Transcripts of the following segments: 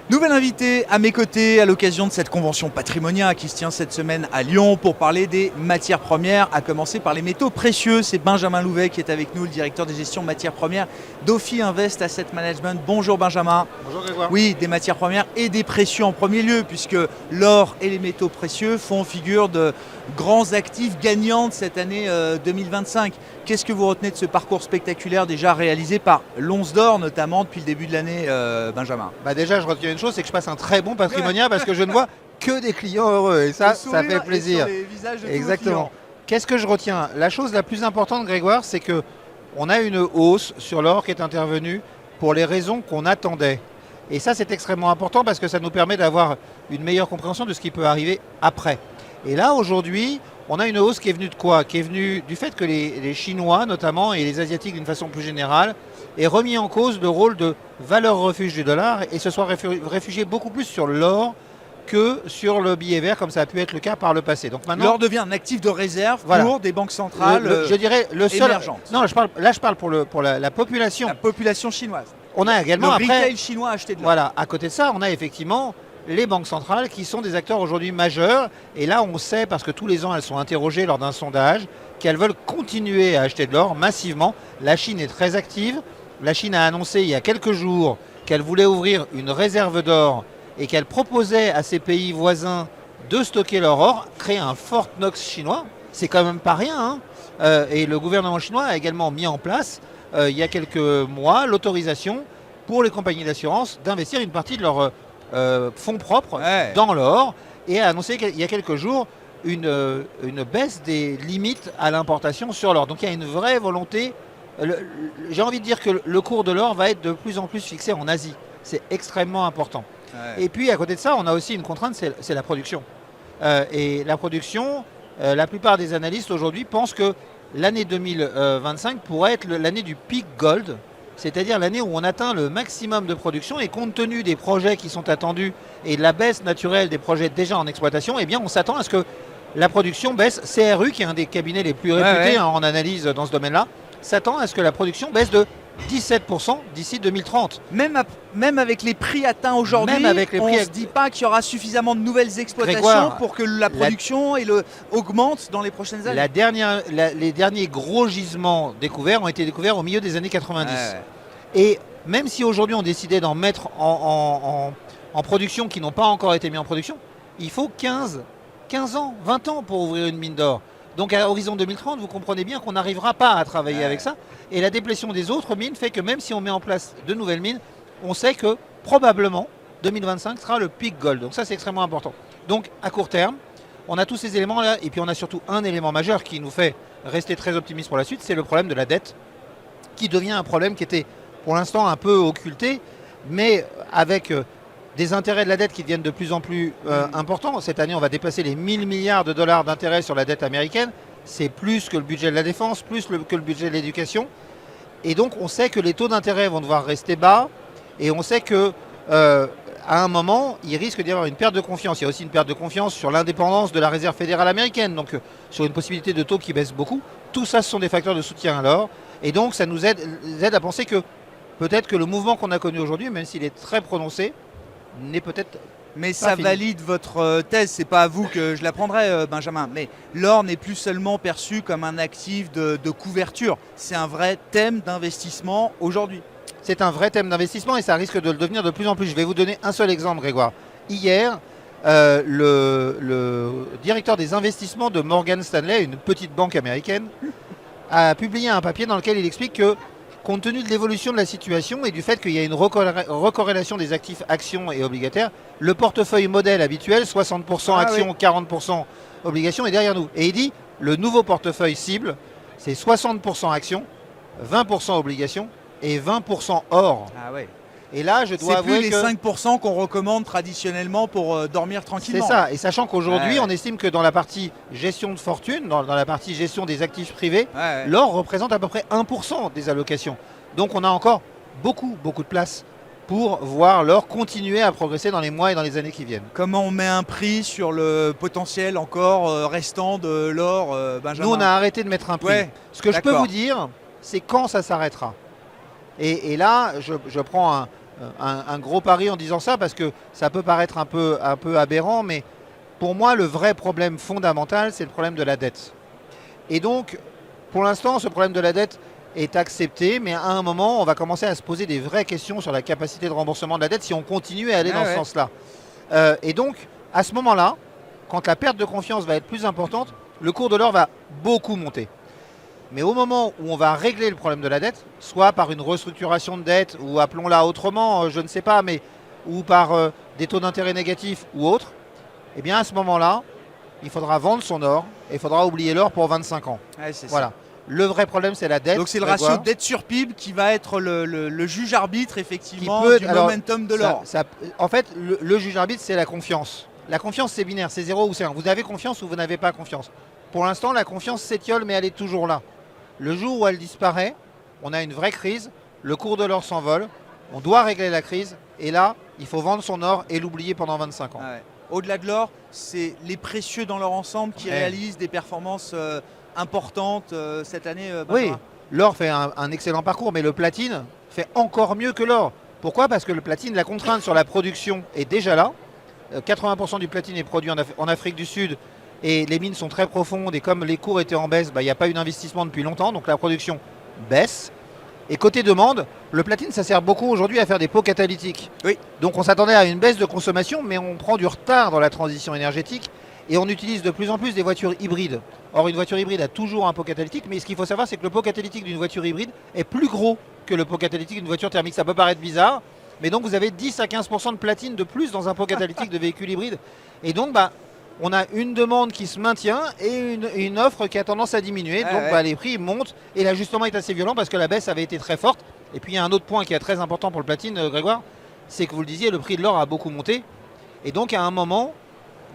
Nouvel invité à mes côtés à l'occasion de cette convention Patrimonia qui se tient cette semaine à Lyon pour parler des matières premières, à commencer par les métaux précieux. C'est Benjamin Louvet qui est avec nous, le directeur des gestions matières premières d'Ophi Invest Asset Management. Bonjour Benjamin. Bonjour Grégoire. Oui, des matières premières et des précieux en premier lieu, puisque l'or et les métaux précieux font figure de grands actifs gagnants de cette année 2025. Qu'est-ce que vous retenez de ce parcours spectaculaire déjà réalisé par l'Once d'Or, notamment depuis le début de l'année, Benjamin? Déjà, je retiens une chose, c'est que je passe un très bon Patrimonia parce que je ne vois que des clients heureux et ça fait plaisir. Et sur les visages de tous vos Exactement. clients. Qu'est-ce que je retiens? La chose la plus importante, Grégoire, c'est que on a une hausse sur l'or qui est intervenue pour les raisons qu'on attendait. Et ça, c'est extrêmement important parce que ça nous permet d'avoir une meilleure compréhension de ce qui peut arriver après. Et là, aujourd'hui, on a une hausse qui est venue de quoi? Qui est venue du fait que les Chinois, notamment, et les Asiatiques d'une façon plus générale, aient remis en cause le rôle de valeur refuge du dollar et se soient réfugiés beaucoup plus sur l'or que sur le billet vert, comme ça a pu être le cas par le passé. Donc maintenant, L'or devient un actif de réserve Voilà. pour des banques centrales je dirais le seul. émergentes. Non, je parle pour la population. La population chinoise. On a Le également après. retail chinois a acheté de l'or. Voilà, à côté de ça, on a effectivement les banques centrales qui sont des acteurs aujourd'hui majeurs. Et là, on sait, parce que tous les ans, elles sont interrogées lors d'un sondage, qu'elles veulent continuer à acheter de l'or massivement. La Chine est très active. La Chine a annoncé il y a quelques jours qu'elle voulait ouvrir une réserve d'or et qu'elle proposait à ses pays voisins de stocker leur or, créer un Fort Knox chinois. C'est quand même pas rien, hein. Et le gouvernement chinois a également mis en place, il y a quelques mois, l'autorisation pour les compagnies d'assurance d'investir une partie de leurs fonds propres Ouais. dans l'or et a annoncé il y a quelques jours une baisse des limites à l'importation sur l'or. Donc il y a une vraie volonté. J'ai envie de dire que le cours de l'or va être de plus en plus fixé en Asie. C'est extrêmement important. Ouais. Et puis à côté de ça, on a aussi une contrainte, c'est la production. Et la production, la plupart des analystes aujourd'hui pensent que l'année 2025 pourrait être l'année du peak gold, c'est-à-dire l'année où on atteint le maximum de production et compte tenu des projets qui sont attendus et de la baisse naturelle des projets déjà en exploitation, eh bien on s'attend à ce que la production baisse. CRU, qui est un des cabinets les plus réputés en analyse dans ce domaine-là, s'attend à ce que la production baisse de 17% d'ici 2030. Même avec les prix atteints aujourd'hui, Même avec les on prix ne se dit pas qu'il y aura suffisamment de nouvelles exploitations Grégoire, pour que la production augmente dans les prochaines années. Les derniers gros gisements découverts ont été découverts au milieu des années 90. Ouais. Et même si aujourd'hui on décidait d'en mettre en production qui n'ont pas encore été mis en production, il faut 15 ans, 20 ans pour ouvrir une mine d'or. Donc à horizon 2030, vous comprenez bien qu'on n'arrivera pas à travailler avec ça. Et la déplétion des autres mines fait que même si on met en place de nouvelles mines, on sait que probablement 2025 sera le peak gold. Donc ça, c'est extrêmement important. Donc à court terme, on a tous ces éléments-là. Et puis on a surtout un élément majeur qui nous fait rester très optimiste pour la suite, c'est le problème de la dette, qui devient un problème qui était pour l'instant un peu occulté, mais avec des intérêts de la dette qui deviennent de plus en plus importants. Cette année, on va dépasser les 1000 milliards de dollars d'intérêts sur la dette américaine. C'est plus que le budget de la défense, plus que le budget de l'éducation. Et donc, on sait que les taux d'intérêt vont devoir rester bas. Et on sait que à un moment, il risque d'y avoir une perte de confiance. Il y a aussi une perte de confiance sur l'indépendance de la Réserve fédérale américaine. Donc, sur une possibilité de taux qui baisse beaucoup. Tout ça, ce sont des facteurs de soutien à l'or. Et donc, ça nous aide à penser que peut-être que le mouvement qu'on a connu aujourd'hui, même s'il est très prononcé, n'est peut-être. Mais ça fini. valide votre thèse, c'est pas à vous que je la prendrai, Benjamin. Mais l'or n'est plus seulement perçu comme un actif de couverture, c'est un vrai thème d'investissement aujourd'hui. C'est un vrai thème d'investissement et ça risque de le devenir de plus en plus. Je vais vous donner un seul exemple, Grégoire. Hier, le directeur des investissements de Morgan Stanley, une petite banque américaine, a publié un papier dans lequel il explique que, compte tenu de l'évolution de la situation et du fait qu'il y a une recorrélation des actifs actions et obligataires, le portefeuille modèle habituel, 60% actions, 40% obligations, est derrière nous. Et il dit, le nouveau portefeuille cible, c'est 60% actions, 20% obligations et 20% or. Ah ouais. Et là, je dois C'est plus avouer les que 5% qu'on recommande traditionnellement pour dormir c'est tranquillement. ça. Et sachant qu'aujourd'hui, Ouais. on estime que dans la partie gestion de fortune, dans la partie gestion des actifs privés, Ouais. l'or représente à peu près 1% des allocations. Donc on a encore beaucoup de place pour voir l'or continuer à progresser dans les mois et dans les années qui viennent. Comment on met un prix sur le potentiel encore restant de l'or, Benjamin? Nous, on a arrêté de mettre un prix. Ouais, Ce que je peux d'accord. vous dire, c'est quand ça s'arrêtera. Et là, je prends un gros pari en disant ça parce que ça peut paraître un peu aberrant, mais pour moi, le vrai problème fondamental, c'est le problème de la dette. Et donc, pour l'instant, ce problème de la dette est accepté, mais à un moment, on va commencer à se poser des vraies questions sur la capacité de remboursement de la dette si on continue à aller dans ce sens-là. Et donc, à ce moment-là, quand la perte de confiance va être plus importante, le cours de l'or va beaucoup monter. Mais au moment où on va régler le problème de la dette, soit par une restructuration de dette, ou appelons-la autrement, je ne sais pas, mais ou par des taux d'intérêt négatifs ou autres, eh bien à ce moment-là, il faudra vendre son or et il faudra oublier l'or pour 25 ans. Ouais, c'est voilà. Ça. Le vrai problème, c'est la dette. Donc c'est le ratio dette sur PIB qui va être le juge arbitre, effectivement, du momentum de l'or. En fait, le juge arbitre, c'est la confiance. La confiance, c'est binaire, c'est 0 ou c'est 1. Vous avez confiance ou vous n'avez pas confiance. Pour l'instant, la confiance s'étiole, mais elle est toujours là. Le jour où elle disparaît, on a une vraie crise, le cours de l'or s'envole, on doit régler la crise, et là, il faut vendre son or et l'oublier pendant 25 ans. Ouais. Au-delà de l'or, c'est les précieux dans leur ensemble qui réalisent des performances importantes cette année. Oui, l'or fait un excellent parcours, mais le platine fait encore mieux que l'or. Pourquoi ? Parce que le platine, la contrainte sur la production est déjà là. 80% du platine est produit en Afrique du Sud et les mines sont très profondes et comme les cours étaient en baisse, il n'y a pas eu d'investissement depuis longtemps, donc la production baisse. Et côté demande, le platine, ça sert beaucoup aujourd'hui à faire des pots catalytiques. Oui. Donc on s'attendait à une baisse de consommation, mais on prend du retard dans la transition énergétique et on utilise de plus en plus des voitures hybrides. Or, une voiture hybride a toujours un pot catalytique, mais ce qu'il faut savoir, c'est que le pot catalytique d'une voiture hybride est plus gros que le pot catalytique d'une voiture thermique. Ça peut paraître bizarre, mais donc vous avez 10 à 15% de platine de plus dans un pot catalytique de véhicule hybride. Et donc, on a une demande qui se maintient et une offre qui a tendance à diminuer. Donc les prix montent et l'ajustement est assez violent parce que la baisse avait été très forte. Et puis il y a un autre point qui est très important pour le platine, Grégoire, c'est que vous le disiez, le prix de l'or a beaucoup monté. Et donc à un moment,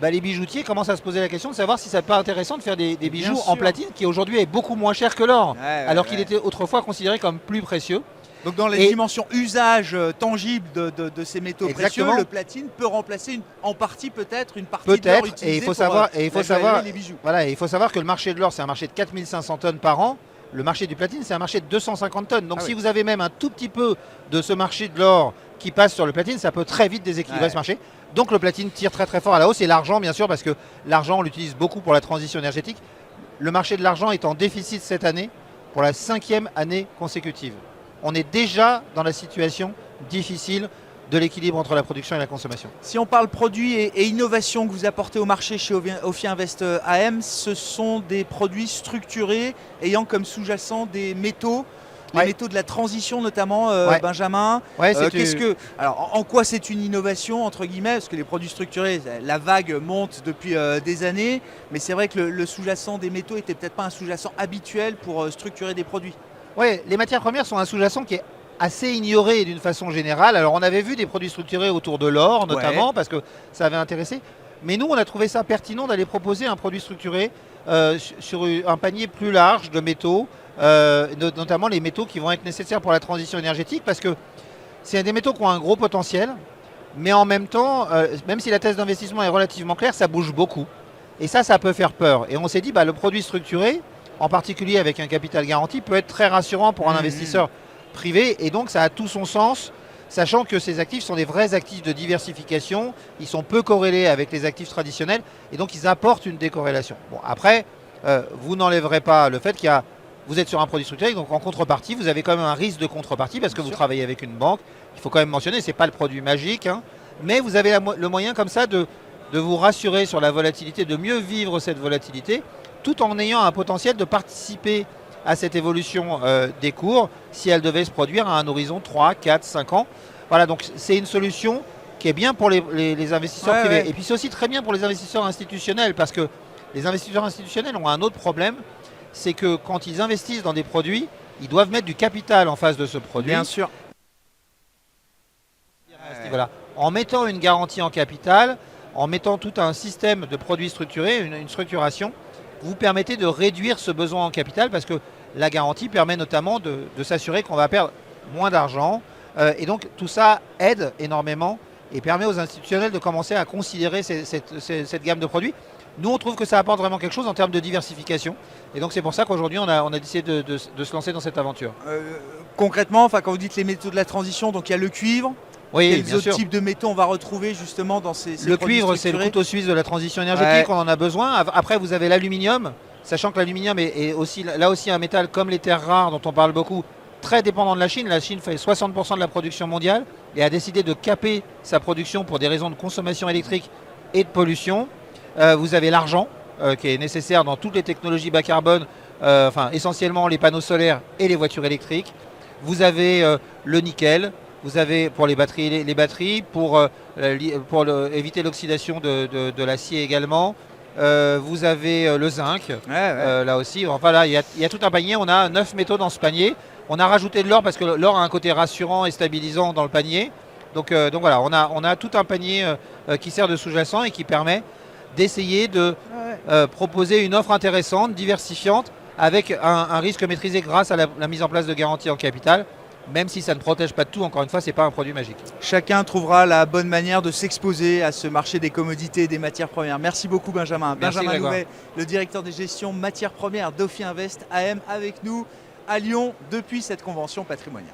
les bijoutiers commencent à se poser la question de savoir si ça peut être intéressant de faire des bijoux en platine qui aujourd'hui est beaucoup moins cher que l'or, alors qu'il était autrefois considéré comme plus précieux. Donc dans les dimensions usage tangible de ces métaux précieux, le platine peut remplacer en partie peut-être une partie de l'or utilisé pour les bijoux. Voilà, il faut savoir que le marché de l'or, c'est un marché de 4500 tonnes par an. Le marché du platine, c'est un marché de 250 tonnes. Donc si vous avez même un tout petit peu de ce marché de l'or qui passe sur le platine, ça peut très vite déséquilibrer ce marché. Donc le platine tire très très fort à la hausse et l'argent bien sûr parce que l'argent on l'utilise beaucoup pour la transition énergétique. Le marché de l'argent est en déficit cette année pour la 5e année consécutive. On est déjà dans la situation difficile de l'équilibre entre la production et la consommation. Si on parle produits et innovation que vous apportez au marché chez Ophir Invest AM, ce sont des produits structurés ayant comme sous-jacent des métaux. Les métaux de la transition notamment, Benjamin. Alors, en quoi c'est une innovation, entre guillemets, parce que les produits structurés, la vague monte depuis des années, mais c'est vrai que le sous-jacent des métaux n'était peut-être pas un sous-jacent habituel pour structurer des produits. Oui, les matières premières sont un sous-jacent qui est assez ignoré d'une façon générale. Alors on avait vu des produits structurés autour de l'or notamment parce que ça avait intéressé. Mais nous on a trouvé ça pertinent d'aller proposer un produit structuré sur un panier plus large de métaux, notamment les métaux qui vont être nécessaires pour la transition énergétique parce que c'est des métaux qui ont un gros potentiel, mais en même temps, même si la thèse d'investissement est relativement claire, ça bouge beaucoup. Et ça peut faire peur. Et on s'est dit, le produit structuré, en particulier avec un capital garanti, peut être très rassurant pour un investisseur privé et donc ça a tout son sens, sachant que ces actifs sont des vrais actifs de diversification, ils sont peu corrélés avec les actifs traditionnels et donc ils apportent une décorrélation. Bon, après, vous n'enlèverez pas le fait vous êtes sur un produit structuré, donc en contrepartie, vous avez quand même un risque de contrepartie parce que vous travaillez avec une banque. Il faut quand même mentionner, ce n'est pas le produit magique, mais vous avez le moyen comme ça de vous rassurer sur la volatilité, de mieux vivre cette volatilité, tout en ayant un potentiel de participer à cette évolution des cours si elle devait se produire à un horizon 3, 4, 5 ans. Voilà, donc c'est une solution qui est bien pour les investisseurs privés. Et puis c'est aussi très bien pour les investisseurs institutionnels parce que les investisseurs institutionnels ont un autre problème, c'est que quand ils investissent dans des produits, ils doivent mettre du capital en face de ce produit. Bien sûr. Voilà. En mettant une garantie en capital, en mettant tout un système de produits structurés, une structuration, vous permettez de réduire ce besoin en capital parce que la garantie permet notamment de s'assurer qu'on va perdre moins d'argent. Et donc tout ça aide énormément et permet aux institutionnels de commencer à considérer cette gamme de produits. Nous, on trouve que ça apporte vraiment quelque chose en termes de diversification. Et donc c'est pour ça qu'aujourd'hui, on a décidé de se lancer dans cette aventure. Concrètement, quand vous dites les métaux de la transition, donc il y a le cuivre, Oui, Quels bien autres sûr. types de métaux on va retrouver justement dans ces Le produits cuivre, c'est le structurés? couteau suisse de la transition énergétique, Ouais. on en a besoin. Après, vous avez l'aluminium, sachant que l'aluminium est aussi, là aussi un métal comme les terres rares dont on parle beaucoup, très dépendant de la Chine. La Chine fait 60% de la production mondiale et a décidé de caper sa production pour des raisons de consommation électrique et de pollution. Vous avez l'argent, qui est nécessaire dans toutes les technologies bas carbone, enfin essentiellement les panneaux solaires et les voitures électriques. Vous avez le nickel. Vous avez pour les batteries éviter l'oxydation de l'acier également. Vous avez le zinc, Ouais, ouais. là aussi. Enfin là, il y a tout un panier. On a 9 métaux dans ce panier. On a rajouté de l'or parce que l'or a un côté rassurant et stabilisant dans le panier. Donc voilà, on a tout un panier qui sert de sous-jacent et qui permet d'essayer de proposer une offre intéressante, diversifiante, avec un risque maîtrisé grâce à la mise en place de garanties en capital. Même si ça ne protège pas de tout, encore une fois, ce n'est pas un produit magique. Chacun trouvera la bonne manière de s'exposer à ce marché des commodités et des matières premières. Merci beaucoup Benjamin. Merci, Benjamin Grégoire. Louvet, le directeur des gestions matières premières d'Ophi Invest AM avec nous à Lyon depuis cette convention patrimoniale.